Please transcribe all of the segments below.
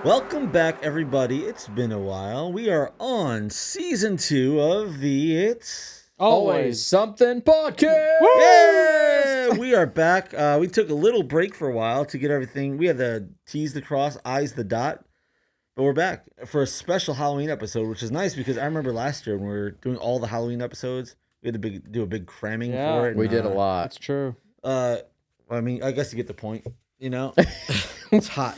Welcome back, everybody. It's been a while. We are on season 2 of the It's Always Something podcast. Yeah! We are back. We took a little break for a while to get everything. We had the T's the cross, I's the dot, but we're back for a special Halloween episode, which is nice because I remember last year when we were doing all the Halloween episodes, we had to do a big cramming for it. We did a lot. That's true. I mean, I guess you get the point. You know, it's hot.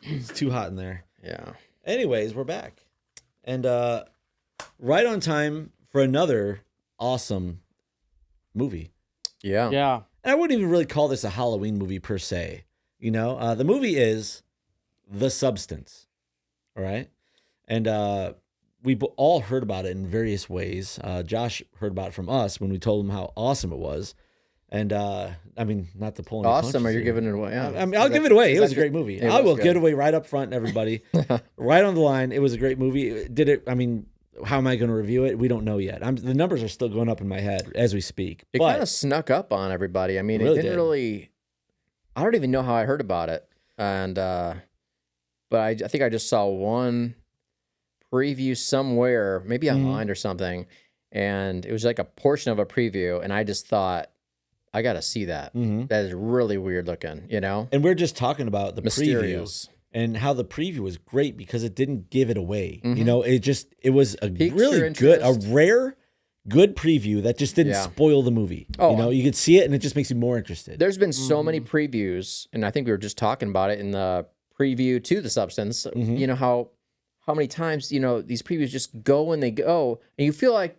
It's too hot in there. Yeah. Anyways, we're back. And right on time for another awesome movie. Yeah. Yeah. And I wouldn't even really call this a Halloween movie per se. You know, the movie is The Substance. All right. And we all heard about it in various ways. Josh heard about it from us when we told him how awesome it was. And I mean, not to pull any Awesome. Are you punches giving here. it away? Yeah. I mean, I'll give it away. It was a great movie. It I will was give good. it away right up front, everybody. Right on the line. It was a great movie. Did it? I mean, how am I going to review it? We don't know yet. The numbers are still going up in my head as we speak. It But kind of snuck up on everybody. I mean, It it really didn't did. really. I don't even know how I heard about it, and but I think I just saw one preview somewhere, maybe online or something, and it was like a portion of a preview, and I just thought, I got to see that. Mhm. That is really weird looking, you know. And we're just talking about the preview Mysterious. and how the preview was great because it didn't give it away. Mhm. You know, it was a Piques really your good, a interest. rare, good preview that just didn't Yeah. spoil the movie. Oh, you know, you could see it and it just makes you more interested. There's been so many previews, and I think we were just talking about it in the preview to The Substance. Mhm. You know how many times these previews just go and they go, and you feel like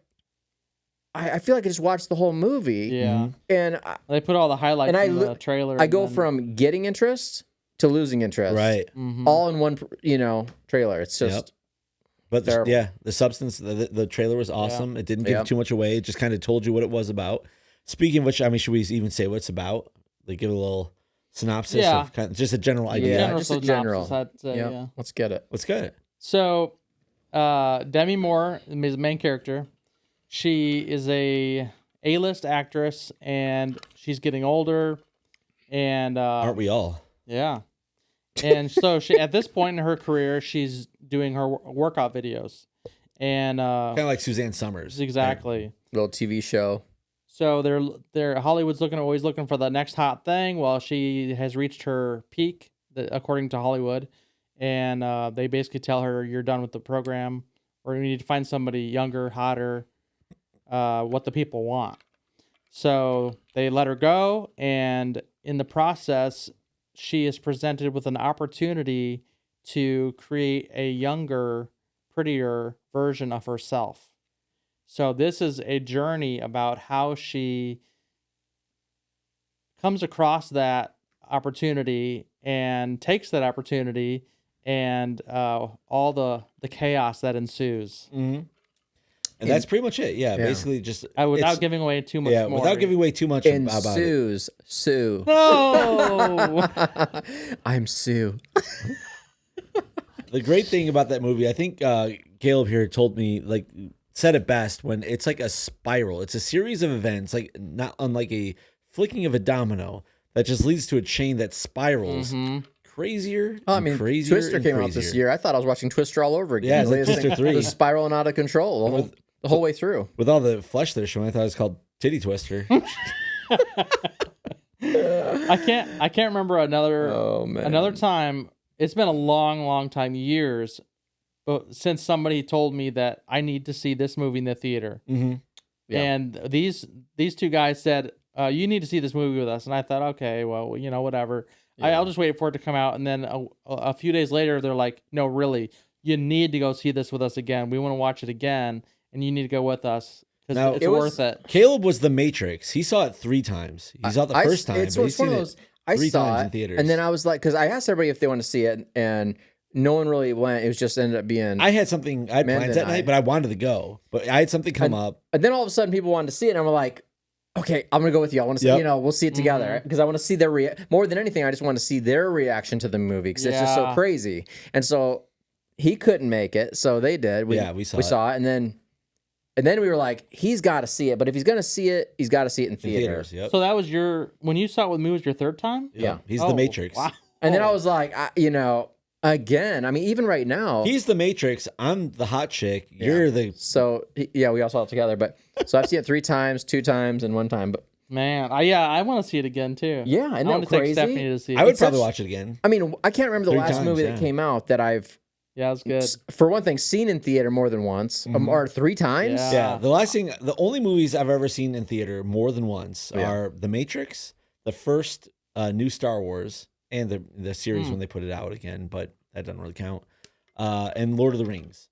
I feel like I just watched the whole movie, Yeah. and They put all the highlights And I in the lo- trailer. I go from getting interest to losing interest, Right. all in one trailer. It's just Yep. But Terrible. yeah, the substance, the trailer was awesome. It didn't give Yep. too much away. It just kind of told you what it was about. Speaking of which, I mean, should we even say what it's about? Like give a little synopsis Yeah. of kind of just a general idea. Yeah, just a general. synopsis, I'd say, Yep. yeah. Let's get it. Let's get it. So, Demi Moore is the main character. She is a A-list actress, and she's getting older. And Aren't we all? yeah, and so she at this point in her career, she's doing her workout videos, and Kind of like Suzanne Summers. exactly. Little TV show. So they're Hollywood's always looking for the next hot thing. Well, she has reached her peak, according to Hollywood, and they basically tell her you're done with the program, or you need to find somebody younger, hotter, what the people want. So they let her go, and in the process, she is presented with an opportunity to create a younger, prettier version of herself. So this is a journey about how she comes across that opportunity and takes that opportunity and all the chaos that ensues. Mm-hmm. And that's pretty much it. Yeah, Yeah. basically just Without it's- giving away too much yeah, more. without giving away too much And about it. Sue's Sue. No! I'm Sue. The great thing about that movie, I think Caleb here told me, like, said it best when it's like a spiral. It's a series of events, like not unlike a flicking of a domino that just leads to a chain that spirals crazier. Oh, I and mean, crazier Twister and came out this crazier. year. I thought I was watching Twister all over again. Yeah, it's like It was Twister 3. It was spiraling out of control the whole way through. With all the flesh they're showing, I thought it was called Titty Twister. I can't remember Oh man. another time. It's been a long time, years, but since somebody told me that I need to see this movie in the theater. Mm-hmm. Yeah. And these two guys said, you need to see this movie with us. And I thought, okay, well, whatever. I'll just wait for it to come out. And then a few days later, they're like, no, really, you need to go see this with us again. We want to watch it again, and you need to go with us Now, because it's it was- worth it. Caleb was The Matrix. He saw it 3 times. He saw it the first time, It's but he's one seen of it those. I 3 saw times it, in theaters. and then I was like, because I asked everybody if they want to see it, and no one really went. It was just ended up being. I had something, I had Amanda plans that and I- night, but I wanted to go. But I had something come up. And then all of a sudden, people wanted to see it, and I'm like, okay, I'm gonna go with you. I want to see, Yep. we'll see it together because I want to see their more than anything. I just want to see their reaction to the movie because it's just so Yeah. crazy. And so he couldn't make it, so they did. We saw it. it, and then we were like, he's got to see it. But if he's gonna see it, he's got to see it in In theater. theaters, yep. So that was when you saw it with me, was your third time? Yeah, he's Oh, the Matrix. Wow. And then I was like, Again, I mean, even right now. He's the Matrix. I'm the hot chick. You're the. So yeah, we all saw it together. But so I've seen it 3 times, 2 times, and 1 time. But Man, I want to see it again too. yeah, isn't I want that to take crazy? Stephanie to see it. I would It's probably such- watch it again. I mean, I can't remember the 3 last times, movie yeah. that came out that I've, Yeah, it was good. for one thing, seen in theater more than once or 3 times. Yeah. Yeah, the only movies I've ever seen in theater more than once are The Matrix, the first new Star Wars, and the series when they put it out again, but that doesn't really count. And Lord of the Rings.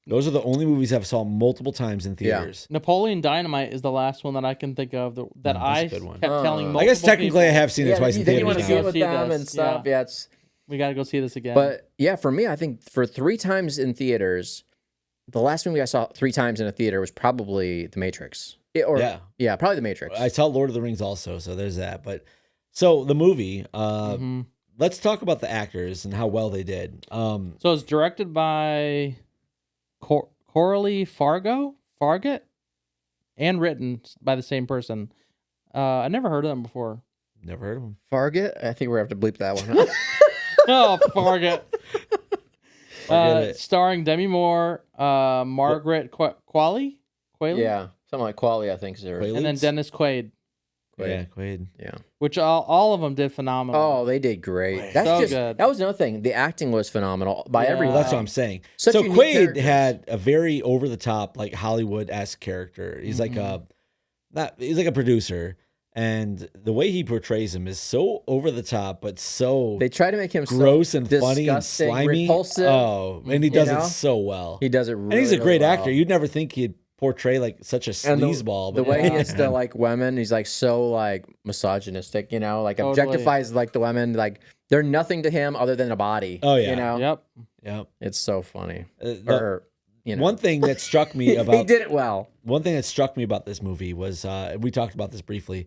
Those are the only movies I've saw multiple times in theaters. Napoleon Dynamite is the last one that I can think of that that's I a good one. kept telling multiple I guess technically I people, have seen it twice in then you theaters want to now. see it with See them this, and stuff. Yeah, it's. we got to go see this again. But yeah, for me, I think for 3 times in theaters, the last movie I saw 3 times in a theater was probably The Matrix. Yeah, probably The Matrix. I saw Lord of the Rings also, so there's that. But so the movie, let's talk about the actors and how well they did. So it's directed by Coralie Fargett, and written by the same person. I never heard of them before. Never heard of them. Fargett? I think we're going to have to bleep that one. Huh? Oh, Fargett. Forget it. Starring Demi Moore, Margaret Qualley, Yeah, something like Quali, I think. Is there. Quaaludes? and then Dennis Quaid, Yeah, Quaid. Yeah. which all of them did phenomenal. Oh, they did great. That's So just good. that was another thing. The acting was phenomenal by Yeah. everyone. Well, that's what I'm saying. Such So unique Quaid characters. had a very over the top, like Hollywood-esque character. He's like he's like a producer, and the way he portrays him is so over the top, but so They try to make him gross so and funny and disgusting, slimy. repulsive. Oh, and he does know? it so well. He does it really and he's a great really actor. well. You'd never think he'd portray like such a And sleazeball. the but way he yeah, is to man. like women, he's like so like misogynistic, like Totally. objectifies like the women, like they're nothing to him other than a body. Oh, yeah. you know, Yep. Yep. it's so funny. The- Or One thing that struck me he about did it well. one thing that struck me about this movie was we talked about this briefly.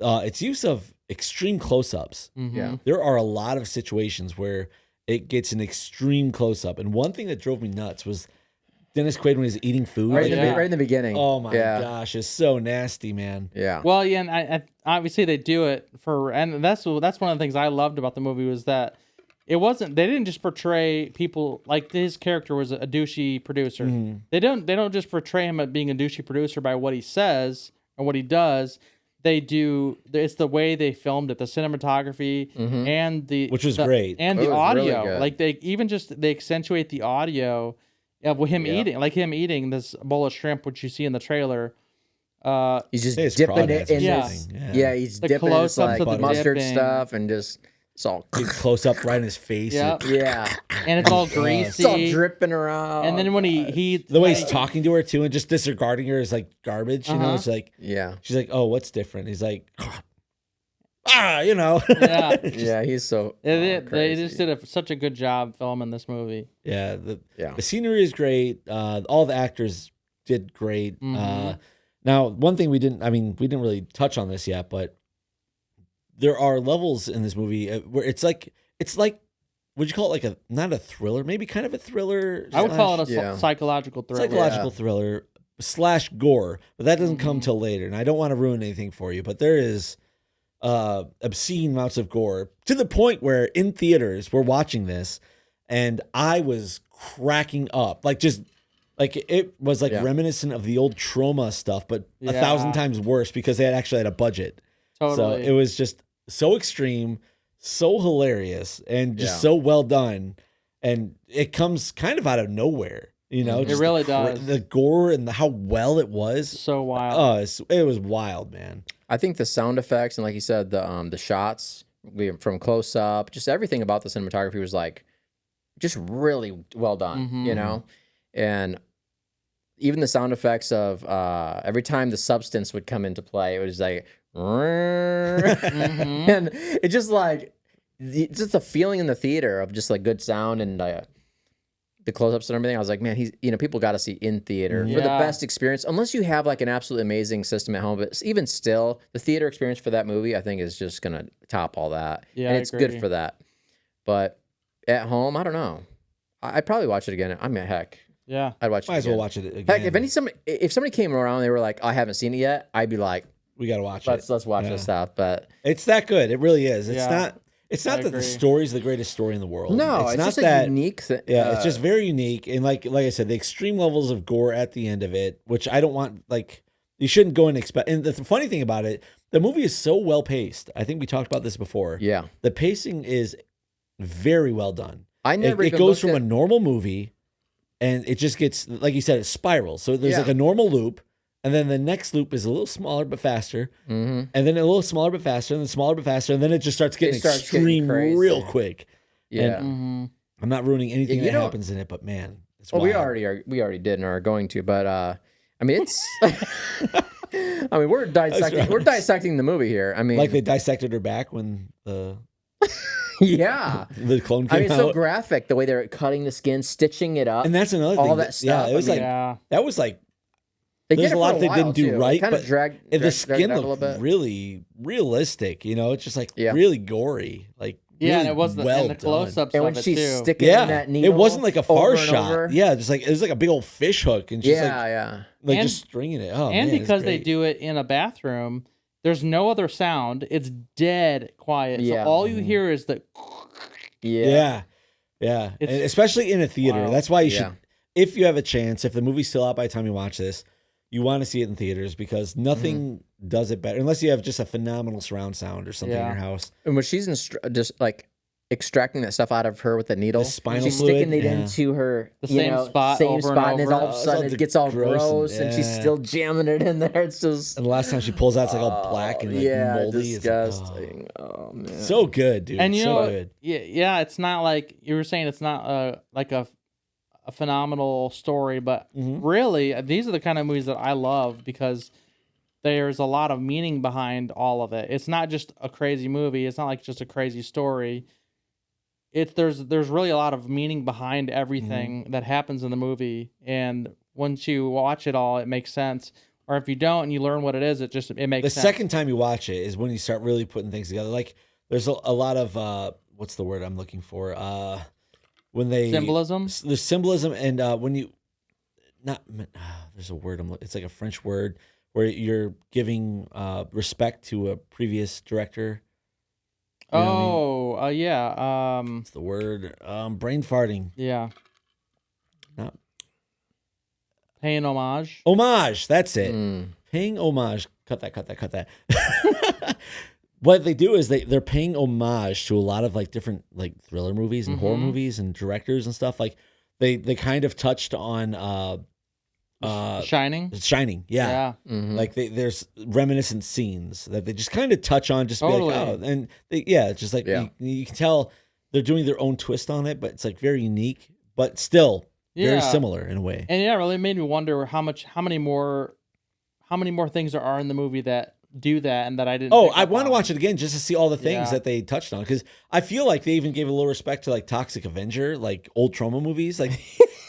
Its use of extreme close-ups. Yeah, There are a lot of situations where it gets an extreme close-up, and one thing that drove me nuts was Dennis Quaid when he's eating food. right, like, yeah. right in the beginning. Oh my yeah. gosh, it's so nasty, man. Yeah, Well, yeah, and I obviously they do it and that's one of the things I loved about the movie was that they didn't just portray people like his character was a douchey producer. Mm-hmm. They don't just portray him as being a douchey producer by what he says or what he does. It's the way they filmed it, the cinematography and Which was great. and It the was really audio. good. Like they accentuate the audio of him eating this bowl of shrimp, which you see in the trailer. he's just Say it's dipping crawdad it in or his. something. Yeah, he's The dipping his close-ups like of the mustard dipping. stuff and just it's all. Close up right in his face. Yep. Yeah, And it's all it's all greasy. dripping around. And then when he The way he's talking to her too, and just disregarding her is like garbage. You know, Uh-huh. it's like yeah, she's like, "Oh, what's different?" He's like, yeah, yeah, he's so. they crazy. just did such a good job filming this movie. Yeah, Yeah. the scenery is great. All the actors did great. Mhm. Now, one thing we didn't really touch on this yet, but there are levels in this movie where it's like, would you call it like not a thriller, maybe kind of a thriller? I would call it a Yeah. psychological thriller. psychological thriller / gore, but that doesn't come till later. And I don't want to ruin anything for you, but there is obscene amounts of gore to the point where in theaters we're watching this and I was cracking up, like it was like Yeah. reminiscent of the old Trauma stuff, but Yeah. 1,000 times worse because they actually had a budget. Totally. So it was just so extreme, so hilarious, and just Yeah. so well done. And it comes kind of out of nowhere, It just really the does. The gore and how well it was. So wild. Oh, it was wild, man. I think the sound effects and like you said, the shots from close up, just everything about the cinematography was like just really well done, Mhm. And even the sound effects of every time the substance would come into play, it was like, Mhm. and it just like just the feeling in the theater of just like good sound and the close-ups and everything. I was like, man, people got to see in theater for the Yeah. best experience. Unless you have like an absolutely amazing system at home, but even still, the theater experience for that movie, I think, is just gonna top all that. Yeah, and I it's good agree. for that. But at home, I don't know. I'd probably watch it again. I mean, heck, Yeah. I'd watch it Might as well again. watch it again. Heck, if somebody came around and they were like, "I haven't seen it yet," I'd be like, We got to watch "Let's it. watch Yeah. this stuff." But It's that good. It really is. It's Yeah. not. it's not I that the agree. story's the greatest story in the world. No, it's it's not just that. a unique thing. Yeah, it's just very unique, and like I said, the extreme levels of gore at the end of it, which I don't want. Like, you shouldn't go and expect. And the funny thing about it, the movie is so well paced. I think we talked about this before. Yeah. The pacing is very well done. I never It even goes looked from a normal movie, and it just gets, like you said, it spirals. So there's Yeah. like a normal loop, and then the next loop is a little smaller but faster, Mm-hmm. and then a little smaller but faster, and then smaller but faster, and then it just starts getting starts getting extreme crazy. real quick. Yeah. Mm-hmm. I'm not ruining anything You that know- happens in it, but man, it's Well, wild. we already did and are going to, but I mean, it's. I mean, we're dissecting the movie here. I mean, Like they dissected her back when the yeah. clone I came mean, it's so out. graphic the way they're cutting the skin, stitching it up. And that's another thing. all that Yeah, stuff, it was I like mean- Yeah. that was like They there's did it a lot for they didn't while, do too. right, Kind but of drag the it skin out a little looked bit. really realistic. You know, it's just like Yeah. really gory. Like Yeah, really and it was the, well and the done. close-ups And of when it she's too. sticking Yeah, in that needle, it wasn't like a far over and shot. over. Yeah, just like it was like a big old fish hook, and she's Yeah, like And- just stringing it. Oh, and man, it's because they great. do it in a bathroom, there's no other sound. It's dead quiet. Yeah. So all you hear is the. Yeah, yeah, It's and especially in a theater. wild. That's why you Yeah. should, if you have a chance, if the movie's still out by the time you watch this, you want to see it in theaters because nothing does it better unless you have just a phenomenal surround sound or something in Yeah. your house. And when she's just like extracting that stuff out of her with the needle, The spinal she's fluid, sticking it yeah. into her The same spot same over and spot, and then over. all of a Oh, it's sudden all it gets all gross and- gross, and she's yeah. still jamming it in there. It's just And the last time she pulls out, it's like all black and like yeah, moldy. It's like, disgusting. Oh man, so good, dude. And you so know, good. yeah, it's not like you were saying. It's not like a phenomenal story, but Mhm. really, these are the kind of movies that I love because there's a lot of meaning behind all of it. It's not just a crazy movie. It's not like just a crazy story. There's really a lot of meaning behind everything that happens in the movie, and once you watch it all, it makes sense. Or if you don't and you learn what it is, it makes The sense. second time you watch it is when you start really putting things together. Like there's a lot of what's the word I'm looking for? When they Symbolism? There's symbolism, and when you there's a word. It's like a French word where you're giving respect to a previous director. You know what I mean? Oh, yeah. What's the word? Brain farting. Yeah. Not Paying homage. homage. That's it. Mm. Paying homage. Cut that. What they do is they're paying homage to a lot of like different like thriller movies and horror Mhm. movies and directors and stuff. Like they kind of touched on Shining. Shining. Yeah. Mhm. Like there's reminiscent scenes that they just kind of touch on, just Totally. be like, oh, and it's just like Yeah. you can tell they're doing their own twist on it, but it's like very unique, but still very Yeah. similar in a way. And yeah, it really made me wonder how many more things there are in the movie that do that and that I didn't. Oh, pick I up want to on. watch it again just to see all the things Yeah. that they touched on, because I feel like they even gave a little respect to like Toxic Avenger, like old trauma movies, like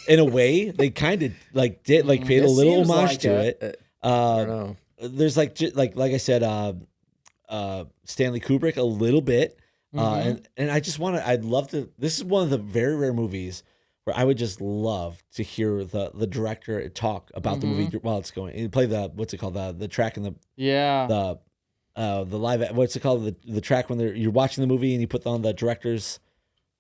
in a way they kind of like did like paid a This little seems homage like to a- it. I don't know. There's like like I said, Stanley Kubrick a little bit, Mhm. and I just want to. I'd love to. This is one of the very rare movies where I would just love to hear the director talk about the movie while it's going. And play the what's it called the track in Yeah. the live. What's it called the track when you're watching the movie and you put on the director's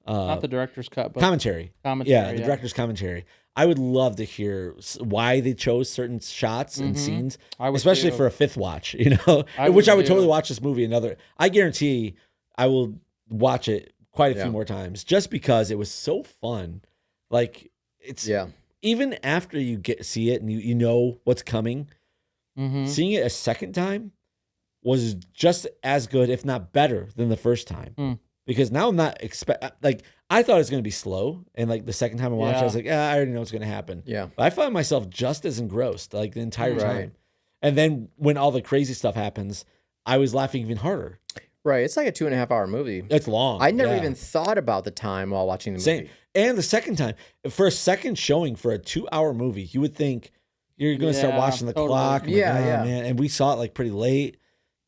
Not the director's cut, but commentary. commentary. Yeah, the director's commentary. I would love to hear why they chose certain shots and Mhm. scenes, I would especially too. for a fifth watch. You know, I which would I would too. totally watch this movie another. I guarantee I will watch it quite a Yeah. few more times just because it was so fun. Like it's Yeah. even after you see it and you know what's coming, Mhm. seeing it a second time was just as good, if not better, than the first time. Hmm. Because now I'm not like I thought it was going to be slow, and like the second time I watched, it, I was like, I already know what's going to happen. Yeah. But I found myself just as engrossed like the entire Right. time. And then when all the crazy stuff happens, I was laughing even harder. Right. It's like a 2.5-hour movie. It's long. I never yeah. even thought about the time while watching the movie. Same. And the second time, for a second showing for a 2-hour movie, you would think you're going to start Yeah, watching the totally. clock. And Yeah, like, oh, yeah. man. And we saw it like pretty late.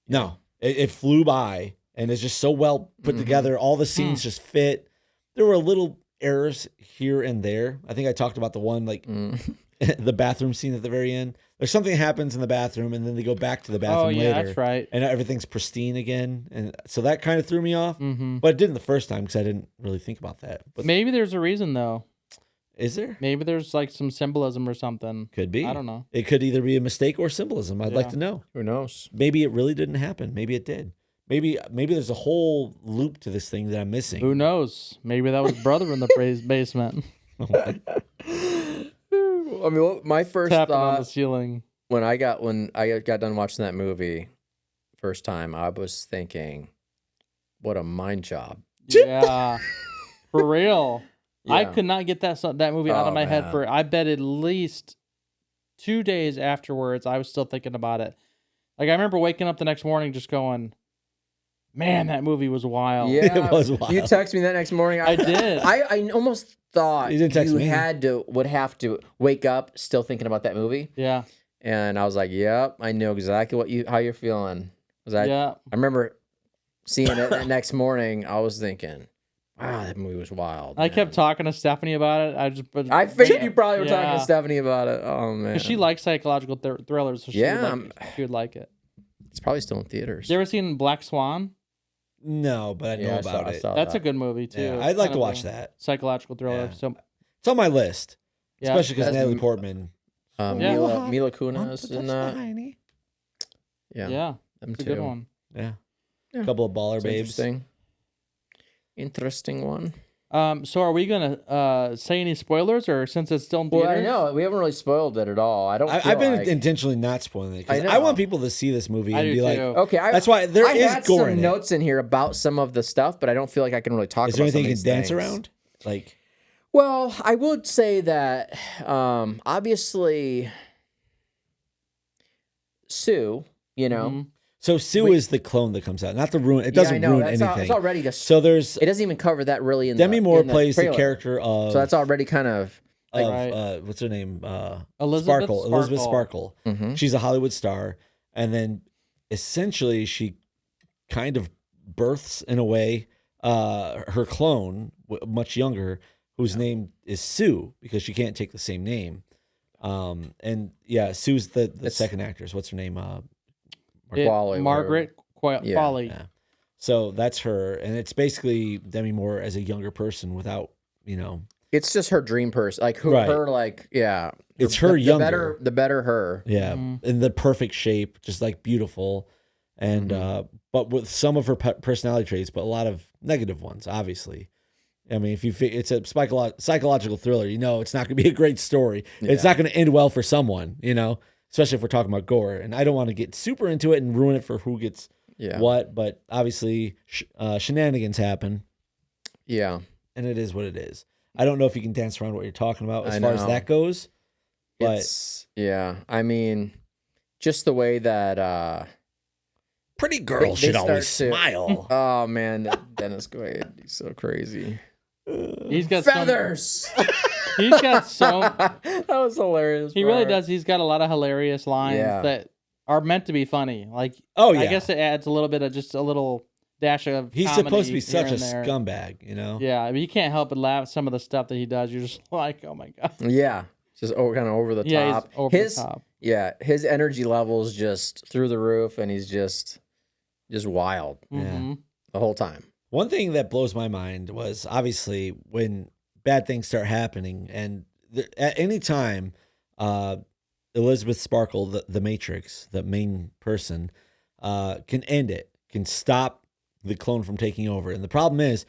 No, it flew by, and it's just so well put Mhm. together. All the scenes just fit. There were little errors here and there. I think I talked about the one like Mm. the bathroom scene at the very end. There's something happens in the bathroom, and then they go back to the bathroom Oh yeah, later. that's right. And everything's pristine again, and so that kind of threw me off. Mm-hmm. But it didn't the first time because I didn't really think about that. But Maybe there's a reason though. is there? Maybe there's like some symbolism or something. Could be. I don't know. It could either be a mistake or symbolism. I'd like Yeah. to know. Who knows? Maybe it really didn't happen. Mebi it did. Maybe there's a whole loop to this thing that I'm missing. Who knows? Maybe that was brother in the basement I mean, my first tapping on the thought ceiling. when I got done watching that movie first time, I was thinking, what a mind job. Yeah, for real. I Yeah. could not get that movie out Oh, of my head man. for I bet at least 2 days afterwards. I was still thinking about it. Like I remember waking up the next morning just going, "Man, that movie was wild." Yeah, It was wild. You texted me that next morning. I did. I almost thought You didn't text me. would have to wake up still thinking about that movie, Yeah, and I was like, "Yep, I know exactly how you're feeling." 'Cause I yeah. remember seeing it the next morning. I was thinking, "Wow, that movie was wild." I kept man." talking to Stephanie about it. I figured you probably were talking Yeah. to Stephanie about it. Oh man, 'Cause she likes psychological thrillers, so Yeah, she would like it. it's probably still in theaters. You ever seen Black Swan? No, but I know I about saw it. That's that. a good movie too. Yeah, It's I'd like kind to of watch a that. psychological thriller. Yeah. So It's on my list, yeah, especially because That's Natalie M- Portman. Yeah. Mila Kunis in that. yeah, them it's a too. good one. Yeah. Yeah. A couple of baller It's babes. Interesting one. So are we gonna say any spoilers, or since it's still in Well, theaters? I know we haven't really spoiled it at all. I don't. I've been like... intentionally not spoiling it because I I want know. people to see this movie I and do be like, too. Okay, that's why there I is had gore some in it. notes in here about some of the stuff, but I don't feel like I can really talk Is there about anything you some can of these dance things. around? Like, Well, I would say that obviously Sue, you know, Mhm. so Sue is the clone that comes out, not the ruin. It doesn't I know, ruin that's anything. it's already just. So there's It doesn't even cover that really in Demi the, Moore in the plays the trailer. character of. So that's already kind of. Right. What's her name? Elizabeth Elizabeth Sparkle. Mhm. She's a Hollywood star, and then essentially she kind of births in a way her clone, much younger, whose name is Sue because she can't take the same name. And yeah, Sue's the It's- second actress. What's her name? Qualley, Margaret Yeah. Qualley. Yeah. So that's her, and it's basically Demi Moore as a younger person without, It's just her dream person, like Right. her, like yeah. It's her the younger. the better her. Yeah, Mhm. in the perfect shape, just like beautiful, and Mm-hmm. but with some of her personality traits, but a lot of negative ones, obviously. I mean, if it's a psychological thriller, it's not going to be a great story. It's Yeah. not going to end well for someone, especially if we're talking about gore. And I don't want to get super into it and ruin it for who gets Yeah. what, but obviously shenanigans happen, Yeah. and it is what it is. I don't know if you can dance around what you're talking about as I far as know. that goes, but Yeah. I mean, just the way that. pretty girls should they always start to- smile. Oh man, that Dennis Quaid, he's so crazy. He's got Feathers. He's got so. That was hilarious. He really part. does. He's got a lot of hilarious lines Yeah. that are meant to be funny. Like, Oh, I yeah. guess it adds a little bit of just a little dash of. He's comedy supposed to be here such a and there. scumbag, Yeah, I mean, you can't help but laugh at some of the stuff that he does. You're just like, oh my god. Yeah, just kind of over the Yeah, top. he's over his the top. yeah, his energy levels just through the roof, and he's just wild Mhm. the whole time. One thing that blows my mind was obviously when bad things start happening, and at any time, Elizabeth Sparkle, the Matrix, the main person, can end it, can stop the clone from taking over. And the problem is,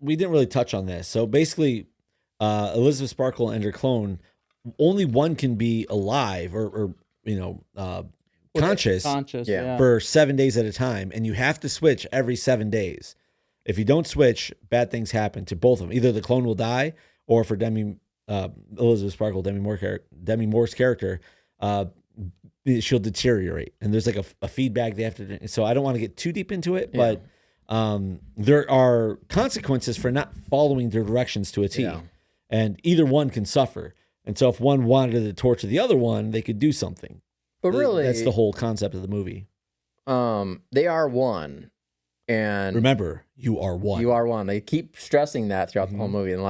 we didn't really touch on this. So basically, Elizabeth Sparkle and her clone, only one can be alive or conscious Conscious. Yeah. Yeah. for 7 days at a time, and you have to switch every 7 days. If you don't switch, bad things happen to both of them. Either the clone will die, or for Elizabeth Sparkle, Demi Moore's character, she'll deteriorate. And there's like a feedback they have to. So I don't want to get too deep into it, but there are consequences for not following their directions to a T, Yeah. and either one can suffer. And so if one wanted to torture the other one, they could do something. But really, That's the whole concept of the movie. they are one, and Remember, you are one. you are one. They keep stressing that throughout the whole movie, and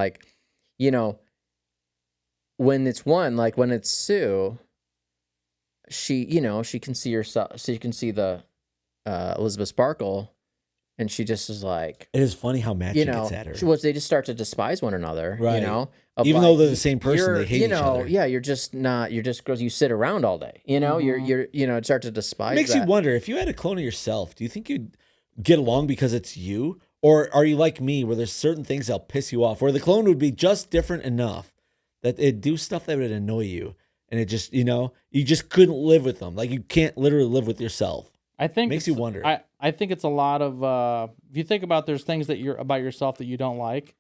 when it's one, like when it's Sue, she, she can see herself, she can see the Elizabeth Sparkle, and she just is like, It is funny how mad she gets at her. they just start to despise one another, Right. of Even like, though they're the same person, they hate each other. Yeah, you're just because you sit around all day, you're start to despise. It makes that. you wonder, if you had a clone of yourself, do you think you'd get along because it's you? Or are you like me, where there's certain things that'll piss you off, where the clone would be just different enough that it'd do stuff that would annoy you, and it just, you just couldn't live with them. Like, you can't literally live with yourself. I think Makes you wonder. I think it's a lot of if you think about, there's things that you're about yourself that you don't like,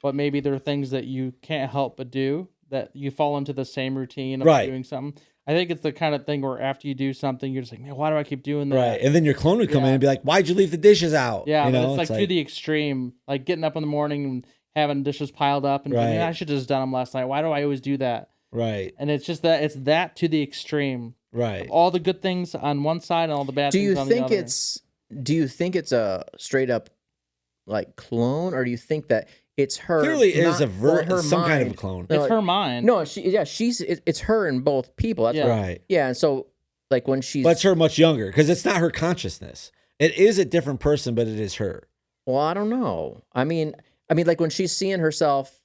but maybe there are things that you can't help but do, that you fall into the same routine of Right. doing something. I think it's the kind of thing where after you do something, you're just like, man, why do I keep doing that? Right. And then your clone would come in and be like, why'd you leave the dishes out? Yeah, You but know, it's like to the extreme, like getting up in the morning and having dishes piled up and Right. man, I should have just done them last night. Why do I always do that? right. And it's just that it's that to the extreme. Right. All the good things on one side and all the bad things on the other. Do you think it's a straight up like clone, or do you think that it's her? Clearly it is her some kind of a mind? clone. It's her mind. No, it's her in both people. That's Yeah. what- Right. Yeah, and so like when she's But it's her much younger, because it's not her consciousness. It is a different person, but it is her. well, I don't know. I mean, like when she's seeing herself,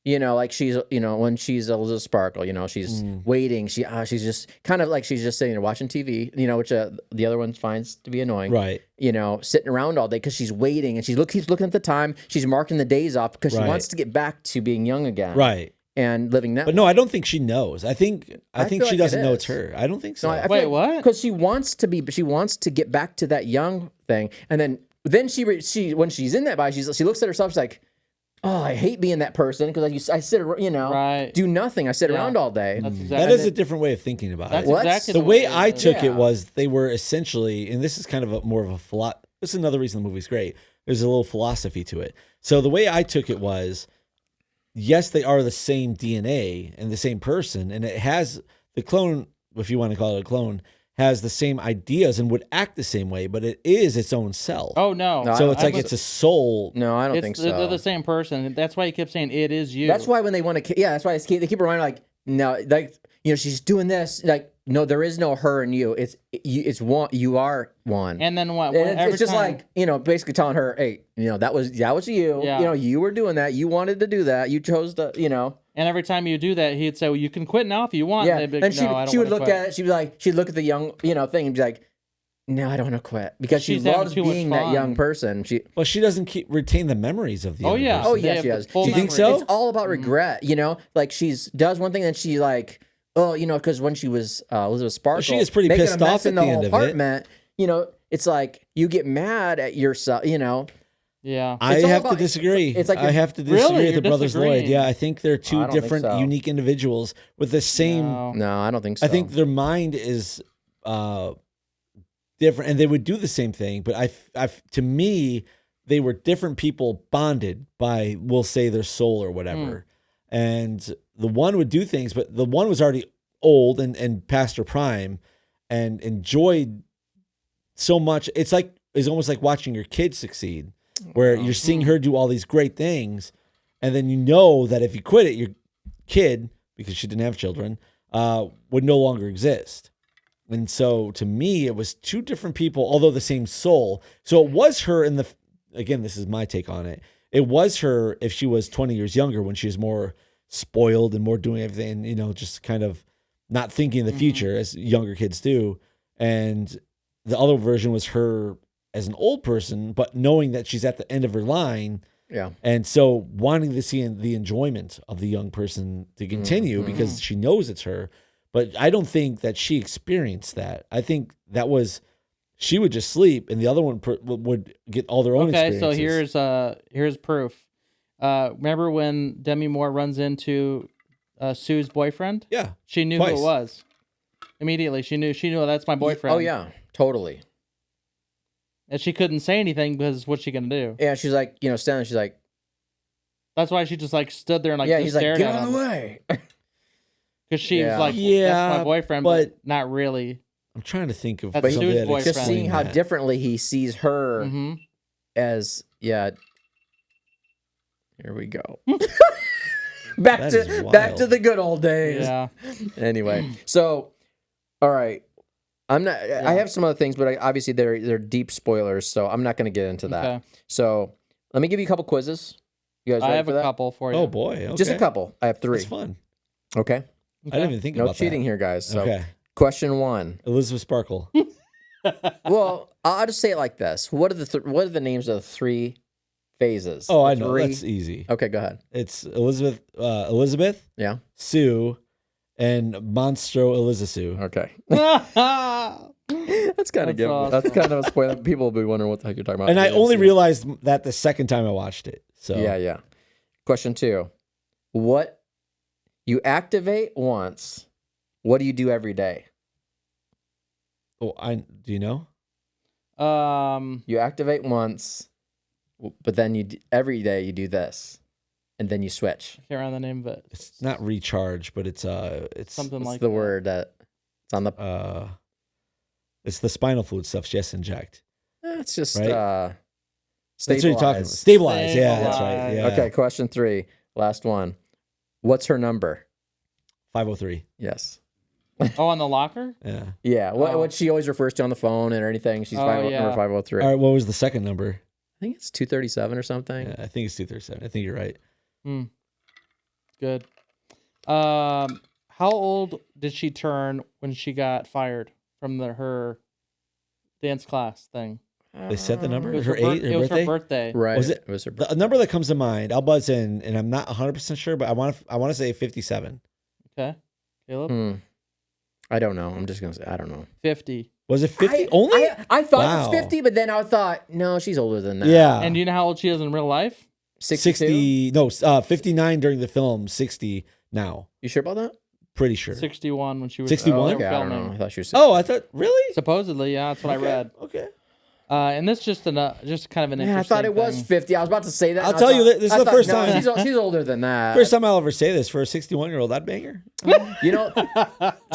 like she's, when she's Elizabeth Sparkle, she's waiting. She's just kind of like she's just sitting there watching TV, which the other one finds to be annoying. Right. Sitting around all day because she's waiting and keeps looking at the time. She's marking the days off because she Right. wants to get back to being young again. Right. And living that. But no, I don't think she knows. I think I she feel like doesn't it know it's is. her. I don't think so. No, I feel Wait, like- what? Because she wants to get back to that young thing, and then she when she's in that body, she looks at herself. She's like, "Oh, I hate being that person because I sit, Right. do nothing. I sit Yeah. around all day." That's that exactly is a different way of thinking about that's it. What? exactly The way I it is. took it Yeah. was they were essentially, and this is kind of more of a this is another reason the movie's great. There's a little philosophy to it. So the way I took it was, yes, they are the same DNA and the same person, and it has the clone, if you want to call it a clone, has the same ideas and would act the same way, but it is its own self. Oh no. No, so I- it's like it's a soul. No, I don't It's think so. they're the same person. That's why he kept saying it is you. That's why when they want to, that's why they keep reminding like, no, like she's doing this. Like, no, there is no her and you. It's one. You are one. And then what? And Every it's just time- like, basically telling her, hey, that was you. Yeah. You were doing that. You wanted to do that. You chose to, And every time you do that, he'd say, "Well, you can quit now if you want." Yeah. They'd be like, And she "No, I don't she would wanna look quit." at it. She'd look at the young, thing and be like, no, I don't want to quit because she She's having loves too much being that fun. young person. Well, she doesn't retain the memories of the Oh other yeah. person. Oh, They yeah, have she the does. full Do you think memory. so? It's all about regret, like does one thing and she like, because when she was Elizabeth Sparkle, she is pretty making a pissed mess off in at the whole end of it. apartment, it's like you get mad at yourself, Yeah. I It's all have to about- disagree. it's like I you're- have to disagree Really? with the You're Brothers Lloyd. disagreeing? Yeah, I think they're I two don't think different, so. unique individuals with the same. No. No, I don't think so. I think their mind is different, and they would do the same thing. But to me, they were different people bonded by, we'll say, their soul or whatever. And the one would do things, but the one was already old and past her prime, and enjoyed so much. It's almost like watching your kid succeed, where you're seeing her do all these great things, and then you know that if you quit it, your kid, because she didn't have children, would no longer exist. And so to me, it was two different people, although the same soul. So it was her again, this is my take on it. It was her if she was 20 years younger, when she was more spoiled and more doing everything, just kind of not thinking of the future as younger kids do. And the other version was her as an old person, but knowing that she's at the end of her line. yeah. And so wanting to see the enjoyment of the young person to continue because she knows it's her. But I don't think that she experienced that. I think that was, she would just sleep and the other one would get all their own Okay, experiences. so here's proof. Remember when Demi Moore runs into Sue's boyfriend? Yeah. She knew Twice. who it was. Immediately, she knew that's my boyfriend. Oh yeah, totally. And she couldn't say anything because what's she gonna do? Yeah, she's like, standing. She's like, That's why she just like stood there and like yeah. just He's like, stared get at out of him the way. because she Yeah. was like, Yeah, "That's my boyfriend," but but- not really. I'm trying to think of That's something Sue's that boyfriend. Just seeing explained how that. differently he sees her Mm-hmm. as, yeah. Here we go. back That to is back to wild. the good old days. Yeah. Anyway, so all right, I'm not. I have some other things, but obviously they're deep spoilers, so I'm not going to get into that. Okay. So let me give you a couple quizzes. You guys I ready have for a that? couple for you. Oh boy. Okay. Just a couple. I have 3. It's fun. Okay. I didn't even think No about cheating that. here, guys. So Okay. question 1. Elizabeth Sparkle. Well, I'll just say it like this. What are the names of the 3 phases? Oh, I The know. 3? That's easy. Okay, go ahead. It's Elizabeth, Yeah. Sue, and Monstro Elizasu. Okay. Awesome. That's kind of That's good. awesome. That's kind of a spoiler. People will be wondering what the heck you're talking about. And I They didn't only see it. realized that the second time I watched it. So Yeah. Question 2. What you activate once, what do you do every day? Oh, do you know? You activate once, but then every day you do this, and then you switch. I can't remember the name of it. It's not recharge, but it's Something What's like the that. word that it's on the? it's the spinal fluid stuff she has to inject. It's just Right? That's stabilize. what you're talking about. Stabilize. Yeah, that's right. Stabilize. Yeah. Okay, question 3, last one. What's her number? 503. Yes. Oh, on the locker? Yeah. Yeah. Oh. What she always refers to on the phone and or anything. She's Oh, number yeah. 503. All right. What was the second number? I think it's 237 or something. Yeah, I think it's 237. I think you're right. Good. How old did she turn when she got fired from her dance class thing? They said the number. It was Her her, age, her it was birthday. her birthday. Right. Was it- It was her The number that comes to mind, I'll buzz in, and I'm not 100% sure, but I want to say 57. Okay. Caleb? I don't know. I'm just gonna say I don't know. 50. Was it 50 only? I thought it Wow. was 50, but then I thought no, she's older than that. Yeah. And do you know how old she is in real life? 62? 60. No, 59 during the film. 60 now. You sure about that? Pretty sure. 61 when she was 61? they were Okay, I don't filming. know. I thought she was. Oh, I thought really. Supposedly, yeah, that's what Okay, I read. Okay. And this just kind of an Man, interesting I thought it was thing. 50. I was about to say that. I'll and I tell you thought- that this is I the thought, first no, time. She's older than that. First time I'll ever say this for a 61-year-old. I'd bang her. You know,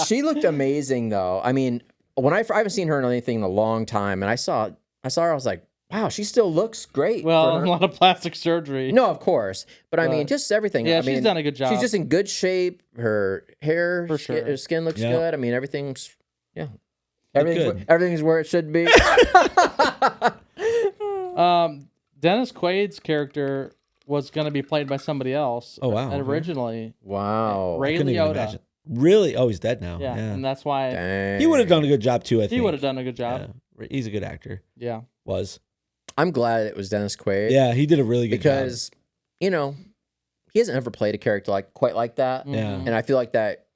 she looked amazing though. I mean, when I haven't seen her in anything in a long time, and I saw her, I was like, wow, she still looks great. Well, for a her. lot of plastic surgery. No, of course, but I mean, But- just everything. Yeah, I she's mean, done a good job. She's just in good shape. Her hair, For sure. her skin looks Yeah. good. I mean, everything's Look everything's, good. everything's where it should be. Dennis Quaid's character was going to be played by somebody else. Oh, wow, okay. Originally, Wow. Ray Couldn't even Liotta. imagine. Really? Oh, he's dead now. Yeah, Yeah. and that's why Dang. He would have done a good job too. I think he would have done a good job. Yeah. He's a good actor. Yeah. Was. I'm glad it was Dennis Quaid. Yeah, he did a really good job. because you know he hasn't ever played a character quite like that, Yeah. Mhm. and I feel like that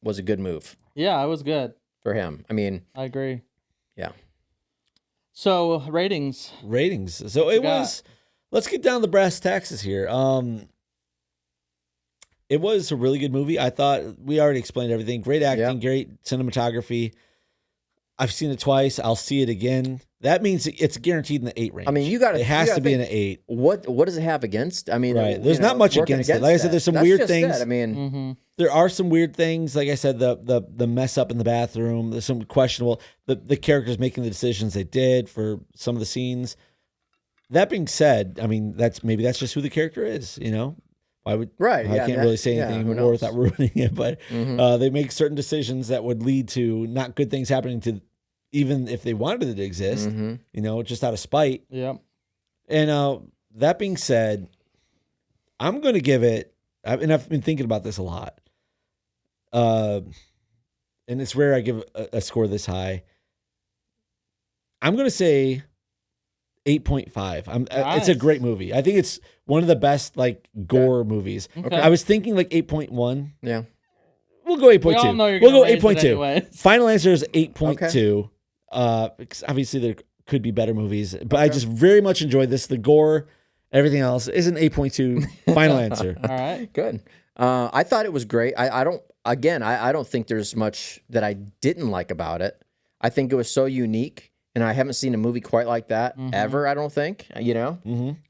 was a good move Yeah, it was good. for him. I mean, I agree. Yeah. So ratings. Ratings. So you it got? was. Let's get down to brass taxes here. It was a really good movie. I thought we already explained everything. Great acting, great cinematography. I've seen it twice. I'll see it again. That means it's guaranteed in the 8 range. I mean, you got It has to be in an 8. What does it have against? I mean, Right. There's not much working against it. Like I said, that. there's some That's weird just things. it. I mean, Mm-hmm. There are some weird things. Like I said, the mess up in the bathroom. There's some questionable. The characters making the decisions they did for some of the scenes. That being said, I mean that's just who the character is. You know, I would. right? I yeah, can't that- really say yeah, anything who more knows? without ruining it, but Mhm. they make certain decisions that would lead to not good things happening to, even if they wanted it to exist. Mhm. You know, just out of spite. Yep. And that being said, I'm going to give it, and I've been thinking about this a lot. And it's rare I give a score this high. I'm going to say 8.5. It's a Nice. great movie. I think it's one of the best gore movies. Okay. I was thinking like 8.1. Yeah. We'll go 8.2. We all know you're We'll gonna go raise it 8.2. anyways. Final answer is 8.2. Because obviously there could be better movies, but I just very much enjoyed this. The gore, everything else is an 8.2 final answer. All right. Good. I thought it was great. I don't think there's much that I didn't like about it. I think it was so unique, and I haven't seen a movie quite like that ever, I don't think,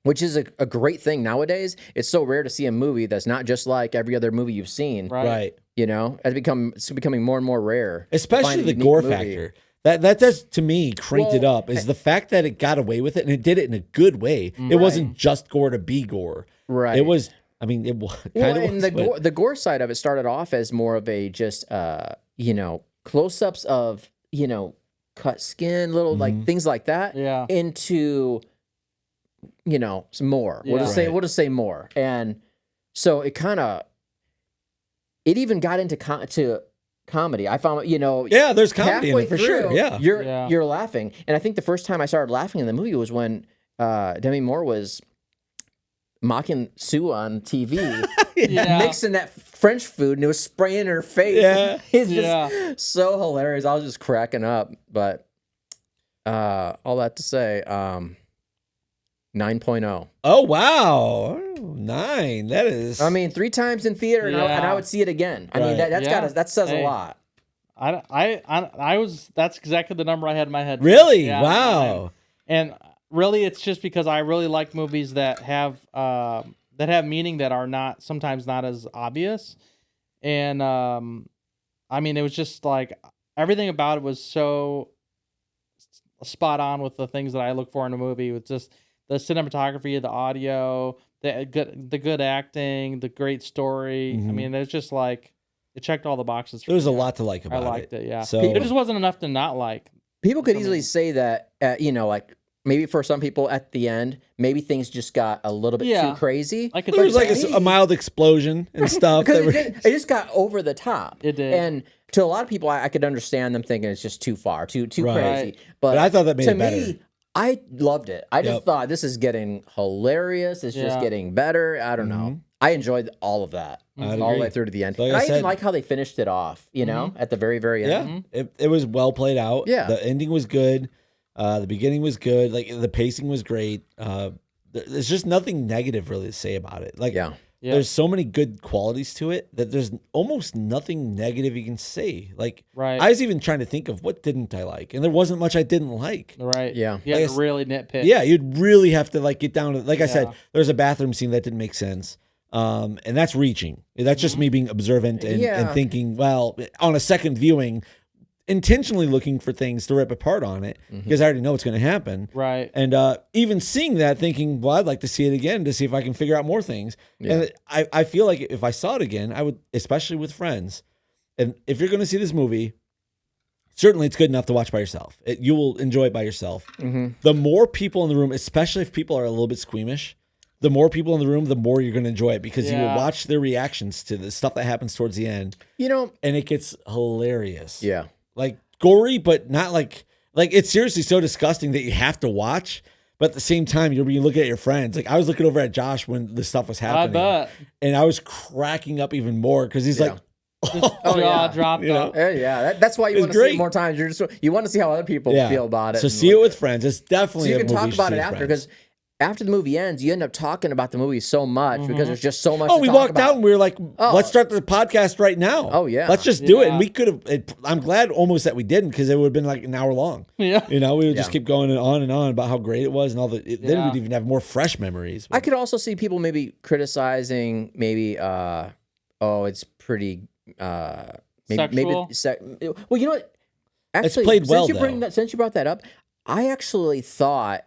which is a great thing nowadays. It's so rare to see a movie that's not just like every other movie you've seen, Right. Right. It's becoming more and more rare. to Especially find a the unique gore movie. factor. That does, to me, cranked it Well, up is the fact that it got away with it, and it did it in a good way. It wasn't just gore to be gore. Right. It was, I mean, it Well, kind of and was. the gore side of it started off as more of a just close-ups of cut skin, little like things like that, Yeah. into some more. We'll Yeah. just say Right. we'll just say more, and so it even got into to comedy. I found yeah, there's comedy in halfway it for through, sure. Yeah. you're laughing, and I think the first time I started laughing in the movie was when Demi Moore was mocking Sue on TV, Yeah. mixing that French food, and it was spraying her face. Yeah. It's just Yeah. so hilarious. I was just cracking up. But all that to say, 9.0. Oh wow, 9. That is. I mean, 3 times in theater, and I Yeah. would see it again. I mean, Right. that says a Hey. lot. That's exactly the number I had in my head. really Yeah, wow. And really, it's just because I really like movies that have meaning that are sometimes not as obvious. And I mean, it was just like everything about it was so spot on with the things that I look for in a movie. With just the cinematography, the audio, the good acting, the great story. I Mhm. mean, it's just like it checked all the boxes. For There was a me. lot to like I about liked it. Yeah. So There just wasn't enough to not like. People could I easily mean- say that, like maybe for some people at the end, maybe things just got a little bit Yeah. too crazy. I could there was see like that. a mild explosion and stuff. Because that were- it just got over the top. It did. And to a lot of people, I could understand them thinking it's just too far, too Right. crazy. But I thought that made to it better. me, I loved it. I just Yep. thought this is getting hilarious. It's just Yeah. getting better. I don't know. I enjoyed all of that, I'd all the way agree. through to the end. Like and I I even said- like how they finished it off. At the very, very end. Yeah, it was well played out. Yeah. The ending was good. The beginning was good. Like the pacing was great. There's just nothing negative really to say about it. Like Yeah. Yeah. there's so many good qualities to it that there's almost nothing negative you can say. Like Right. I was even trying to think of what didn't I like, and there wasn't much I didn't like. Right. Yeah. You had Like I to s- really nitpick. Yeah, you'd really have to like get down to like I said, Yeah. there's a bathroom scene that didn't make sense. And that's reaching. That's just me being observant and Yeah. thinking, well, on a second viewing, intentionally looking for things to rip apart on it because I already know what's going to happen. Right. And even seeing that, thinking, well, I'd like to see it again to see if I can figure out more things. Yeah. And I feel like if I saw it again, I would, especially with friends. And if you're going to see this movie, certainly it's good enough to watch by yourself. You will enjoy it by yourself. The more people in the room, especially if people are a little bit squeamish, the more people in the room, the more you're going to enjoy it because you will Yeah. watch their reactions to the stuff that happens towards the end, and it gets hilarious. Yeah. Like gory, but not like it's seriously so disgusting that you have to watch. But at the same time, you're looking at your friends. Like I was looking over at Josh when this stuff was I happening, bet. and I was cracking up even more because he's Yeah. like, Jaw yeah. dropped You know? up. That's why you It's want to see great. it more times. You want to see how other people yeah. feel about it. So and see it with friends. It's so definitely you a can movie talk you should about see it with after friends. because after the movie ends, you end up talking about the movie so much because there's just so much. Oh, to we talk walked about. out and we were like, Oh. let's start the podcast right now. Oh, yeah. Let's just do it. And Yeah. we could have, I'm glad almost that we didn't because it would have been like an hour long. Yeah. You know, we would just Yeah. keep going and on about how great it was and all the, then Yeah. we'd even have more fresh memories. I could also see people maybe criticizing it's pretty Sexual? well, you know what? Actually, played well, since you brought that up, I actually thought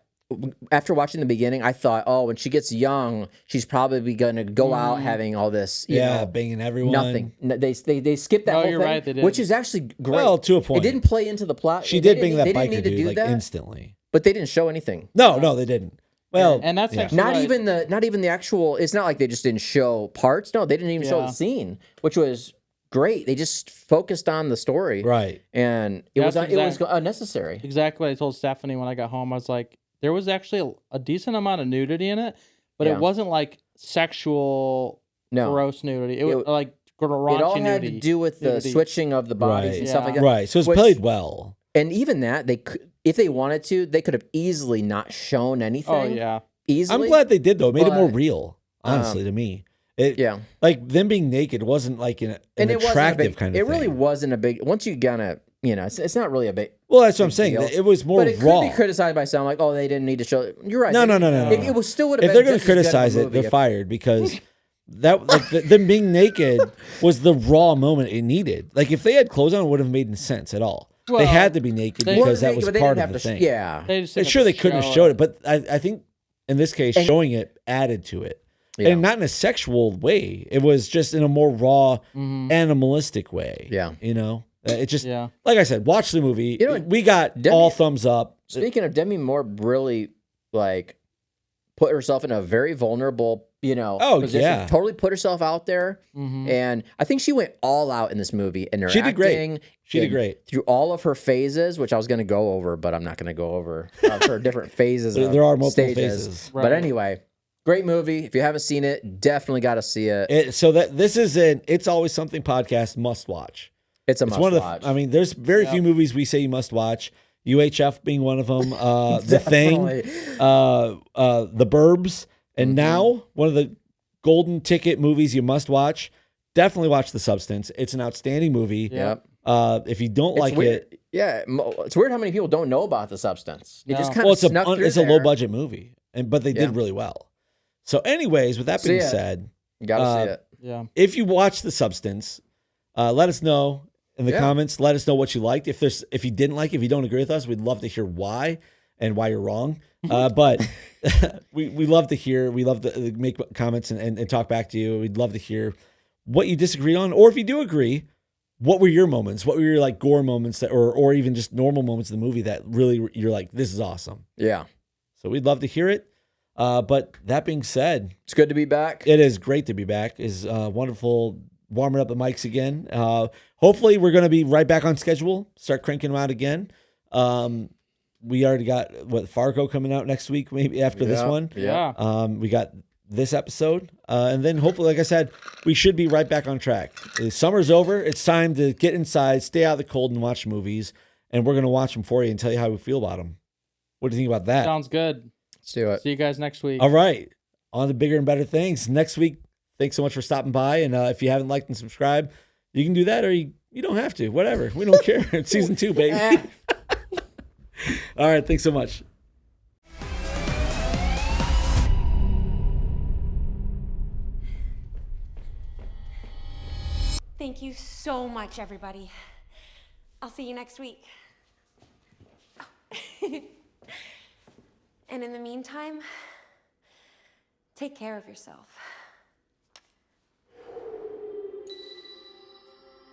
after watching the beginning, I thought, oh, when she gets young, she's probably going to go out having all this, you yeah, know, banging everyone. nothing. They skipped that No, whole you're thing, right, they did. which is actually great. Well, to a point. It didn't play into the plot. She They did bang didn't- that they didn't biker need to dude do like that, instantly. but they didn't show anything. No, they didn't. Well, And that's yeah. actually Not right. even the actual. It's not like they just didn't show parts. No, they didn't even show Yeah. the scene, which was great. They just focused on the story, right. and it was That's unnecessary. exactly what I told Stephanie when I got home. I was like, there was actually a decent amount of nudity in it, but Yeah. it wasn't like sexual, No, gross nudity. It was It- like raunchy it all had nudity. to do with the Nudity. switching of the bodies Right. and stuff like Yeah. that. Right. So it's Which- played well. And even that, they could, if they wanted to, they could have easily not shown anything. Oh yeah, easily. I'm glad they did though. It made it more but, real, honestly, to me. It, Yeah, Like them being naked wasn't like an and it wasn't a attractive big, kind of It thing. really wasn't a big. Once you gonna, it's not really a big. Well, that's what I'm big saying. deal. It was more But it raw. could be criticized by some, like, oh, they didn't need to show it. You're right. No, They- no, no, no, no. It was still would have If been they're going to just as good of a criticize it, movie they're if- fired because that like them being naked was the raw moment it needed. Like if they had clothes on, it would have made sense at all. they Well, had to be naked they- because Well, that was but they part didn't of the have to thing. yeah. they just And didn't sure, they have to couldn't have show showed it, but I think in this case, And- showing it added to it. Yeah. and not in a sexual way. It was just in a more raw, animalistic way. Yeah. You know, it just, Yeah. like I said, watch the movie. You know, We got Demi- all thumbs up. Speaking of Demi Moore, really like put herself in a very vulnerable, position. yeah. Totally put herself out there, Mm-hmm. and I think she went all out in this movie. And her She did great. acting, She did and great. through all of her phases, which I was going to go over, but I'm not going to go over her different phases. There are multiple stages. phases. Right. But anyway, great movie. If you haven't seen it, definitely got to see it. So that this is an It's Always Something podcast must watch. It's a It's must one of watch. the. I mean, there's very few movies we say you must watch. UHF being one of them. The Thing, Definitely. The Burbs, and Mm-hmm. now one of the golden ticket movies you must watch. Definitely watch The Substance. It's an outstanding movie. Yeah. Yep. If you don't It's like weird. it, Yeah, it's weird how many people don't know about The Substance. It just No. kind well, of snuck through it's a there. low budget movie, but they Yeah. did really well. So, anyways, with that See being it. said, You got to see it. Yeah. if you watch The Substance, let us know in the Yeah. comments. Let us know what you liked. If you didn't like, if you don't agree with us, we'd love to hear why and why you're wrong. But we love to hear. We love to make comments and talk back to you. We'd love to hear what you disagree on, or if you do agree, what were your moments? What were your like gore moments that, or even just normal moments in the movie that really you're like, this is awesome. Yeah. So we'd love to hear it. But that being said, It's good to be back. it is great to be back. It's wonderful warming up the mics again. Hopefully, we're going to be right back on schedule. Start cranking them out again. We already got Fargo coming out next week, maybe after this Yeah. one. Yeah. We got this episode, and then hopefully, like I said, we should be right back on track. The summer's over. It's time to get inside, stay out of the cold, and watch movies. And we're going to watch them for you and tell you how we feel about them. What do you think about that? Sounds good. Let's do it. See you guys next week. All right. On to bigger and better things. Next week, thanks so much for stopping by. And if you haven't liked and subscribed, you can do that, or you don't have to. Whatever. We don't care. It's season 2, baby. All right. Thanks so much. Thank you so much, everybody. I'll see you next week. And in the meantime, take care of yourself.